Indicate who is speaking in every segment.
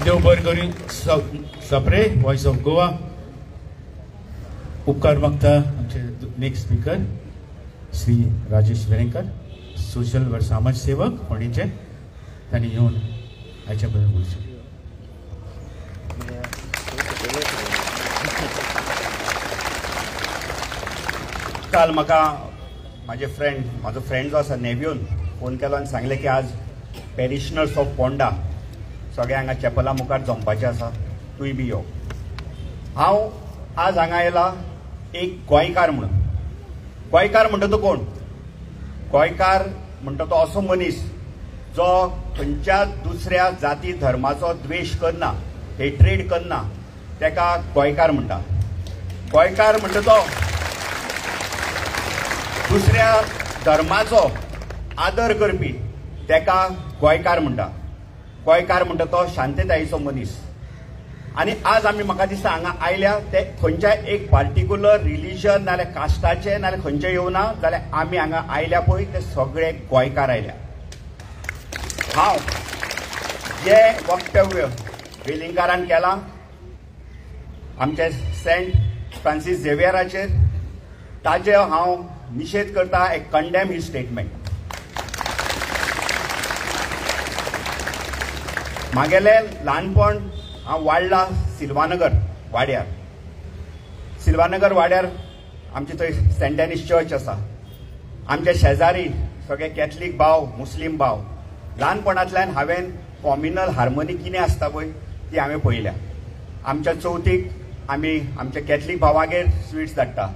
Speaker 1: देव बरें करूं. Sapre voice of Goa. उपकार मागता आमचे next speaker Shri Rajesh Verenkar, social व समाज सेवक फोंडेचे. तांणी येवन हाच्या बद्दल बोलचें.
Speaker 2: काल म्हाका म्हाजो फ्रेंड जो आसा नेव्योन फोन केलो आनी सांगलें की आज पॅरिशनर्स ऑफ पोंडा सगळे हांगा चॅपला मुखार जमपाचें आसा, तूंय बी यो. हांव आज हांगा येयला एक गोंयकार म्हणून. गोंयकार म्हणटा तो कोण? गोंयकार म्हणटा तो असो मनीस जो खंयच्या दुसऱ्या जाती धर्माचो द्वेश करना, हेट्रेड करना, तेका गोंयकार म्हणटा. गोंयकार म्हणटा तो दुसऱ्या धर्माचो आदर करपी, तेका गोंयकार म्हणटा. गोंयकार म्हणटा तो शांततायेचो मनीस. आनी आज आमी म्हाका दिसता हांगा आयल्या ते खंयच्याय एक पार्टिक्युलर रिलीजन नाल्यार कास्टाचे नाल्यार खंयचे येवना, जाल्यार आमी हांगा आयल्या पळय ते सगळे गोंयकार आयल्या. हांव जे वक्तव्य वेलिंगकारान केलां आमचे सेंट फ्रांसीस झेवियराचेर, ताचे हांव निशेध करता. आय कंडेम ही स्टेटमेंट. म्हागेलें ल्हानपण हांव वाडला सिल्वानगर वाड्यार. सिल्वानगर वाड्यार आमचे थंय सेंट डेनिस चर्च आसा. आमचे शेजारी सगळे कॅथलीक भाव, मुस्लीम भाव. ल्हानपणांतल्यान हांवें कॉम्युनल हार्मोनी कितें आसता पळय ती हांवें पळयल्या. आमच्या चवथीक आमी आमच्या कॅथलीक भावागेर स्विट्स धाडटा,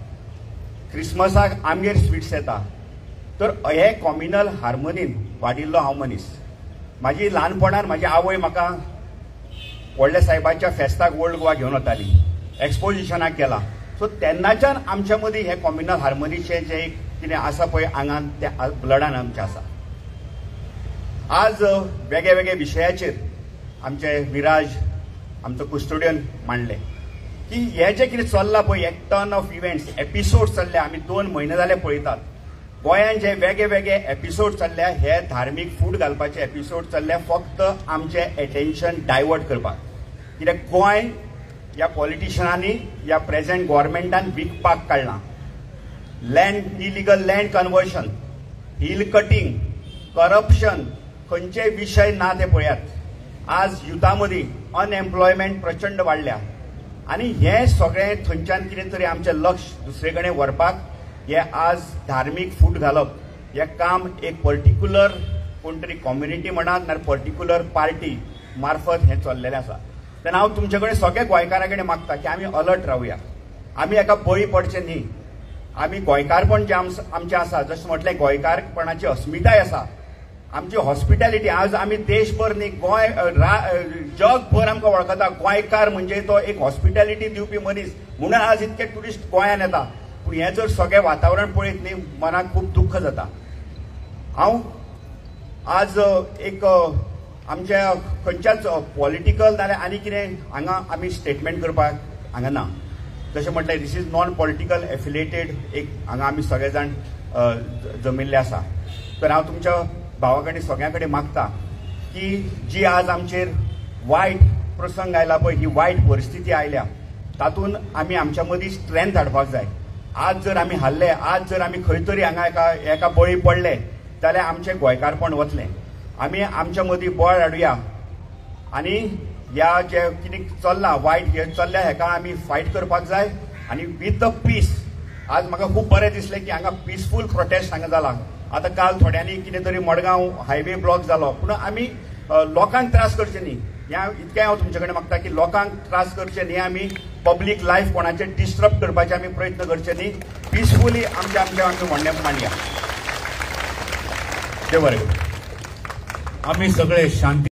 Speaker 2: क्रिसमसाक आमगेर स्विट्स येता. तर हे कॉम्युनल हार्मोनीन वाडिल्लो हांव मनीस. म्हाजी ल्हानपणान म्हाजी आवय म्हाका व्हडल्या साहेबाच्या फेस्ताक ओल्ड गोवा घेवन वताली, एक्सपोजिशनाक गेला. सो तेन्नाच्यान आमच्या मदीं हे कॉम्युनल हार्मोनीचें जें कितें आसा पळय आंगान तें ब्लडान आमच्या आसा. आज वेगळे वेगळे विशयाचेर आमचे विराज आमचो कुस्टोडियन मांडले की हे जें कितें चल्लां पळय, एक टर्न ऑफ इव्हेंट्स, एपिसोड चल्ले, आमी 2 म्हयने जाले पळयतात. गोंयांत जे वेगळे वेगळे एपिसोड चल्ल्या, हे धार्मीक फूट घालपाचे एपिसोड चल्ले फक्त आमचे एटेन्शन डायवर्ट करपाक. कित्याक गोंय ह्या पॉलिटिशनांनी ह्या प्रेझेंट गव्हर्मेंटान विकपाक काडलां. Land illegal land conversion, hill cutting, corruption, खंयचे विशय ना ते पळयात. आज युथा मदीं अनएम्प्लॉयमेंट प्रचंड वाडल्या. आनी हे सगळें थंयच्यान कितें तरी आमचें लक्ष दुसरे कडेन व्हरपाक हे आज धार्मीक फूट घालप हे काम एक पर्टिक्युलर कोण तरी कम्युनिटी म्हणात ना पर्टिक्युलर पार्टी मार्फत हे चल्लेलें आसा. तेन्ना हांव तुमचे कडेन सगळे गोंयकारां कडेन मागता की आमी अलर्ट रावया. आमी हेका बळी पडचे न्ही. आमी गोंयकारपण जें आमचें आसा, जशें म्हटलें गोंयकारपणाची अस्मिताय आसा, आमची हॉस्पिटॅलिटी. आज आमी देशभर न्ही गोंय जगभर आमकां वळखता. गोंयकार म्हणजे तो एक हॉस्पिटॅलिटी दिवपी मनीस म्हणून आज इतके ट्युरिस्ट गोंयांत येता. पूण हें जर सगळें वातावरण पळयत न्ही मनाक खूब दुख्ख जाता. हांव आज एक आमच्या खंयच्याच पॉलिटिकल नाल्यार आनी कितें हांगा आमी स्टेटमेंट करपाक हांगा ना. जशें म्हटलें this is non political affiliated एक हांगा आमी सगळे जाण जमिल्ले आसा. तर हांव तुमच्या भावा कडेन सगळ्यां कडेन मागता की जी आज आमचेर वायट प्रसंग आयला पळय, ही वायट परिस्थिती आयल्या, तातूंत आमी आमच्या मदीं स्ट्रेंथ हाडपाक जाय. आज जर आमी हारले, आज जर आमी खंय तरी हांगा एका बळी पडले जाल्यार आमचें गोंयकारपण वतलें. आमी आमच्या मदीं बळ हाडुया आनी ह्या जे कितें चल्लां वायट हे चल्ल्या हेका आमी फायट करपाक जाय. आनी वीथ द पीस आज म्हाका खूब बरें दिसलें की हांगा पिसफूल प्रोटेस्ट हांगा जाला. आतां काल थोड्यांनी कितें तरी मडगांव हायवे ब्लॉक जालो, पूण आमी लोकांक त्रास करचे न्ही. इतकें हांव तुमचे कडेन मागता की लोकांक त्रास करचे न्ही. आमी पब्लीक लायफ कोणाचे डिस्टर्ब करपाचे आमी प्रयत्न करचे न्ही. पिसफुली आमचे म्हणणें मांडया. देव बरें.
Speaker 1: आमी सगळे शांती